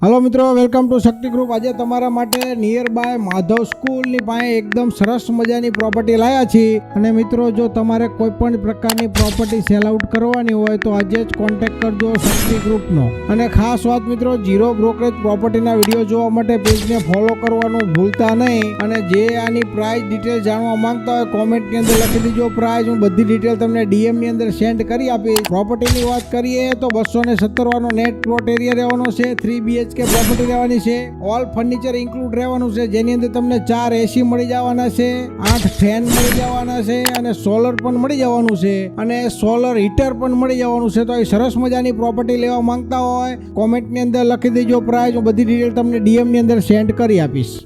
Hello मित्रों, welcome to शक्ति group. आज तमारा माटे नियर बाय माधव स्कूल नी पाए एकदम सरस मजानी प्रोपर्टी लाया छी। अने मित्रों, जो तमारे कोईपण प्रकारनी प्रोपर्टी सेल आउट करवानी होय तो आज ज कॉन्टेक्ट करजो शक्ति ग्रुप नो। अने खास बात मित्रों, जीरो ब्रोकरेज प्रोपर्टी ना विडियो जोवा माटे पेज ने फॉलो करवानुं भूलता नहीं। अने जे आनी प्राइस डिटेल जानवा मांगता होय कॉमेंट ની અંદર લખી દીજો प्राइस। હું બધી ડિટેલ તમને ડીએમ ની અંદર સેન્ડ કરી આપીશ। પ્રોપર્ટીની વાત કરીએ તો 217 વાળો નેટ પ્લોટ એરિયા રહેવાનો છે। 3 BHK કે પ્રોપર્ટી રહેવાની છે। ઓલ ફર્નિચર ઇન્ક્લુડ રહેવાનું છે, જેની અંદર તમને 4 AC મળી જવાના છે, 8 ફેન મળી જવાના છે અને સોલર પણ મળી જવાનું છે અને સોલર હીટર પણ મળી જવાનું છે। તો એ સરસ મજાની પ્રોપર્ટી લેવા માંગતા હોય કોમેન્ટ ની અંદર લખી દેજો प्राइस। હું બધી ડિટેલ તમને ડીએમ ની અંદર સેન્ડ કરી આપીશ।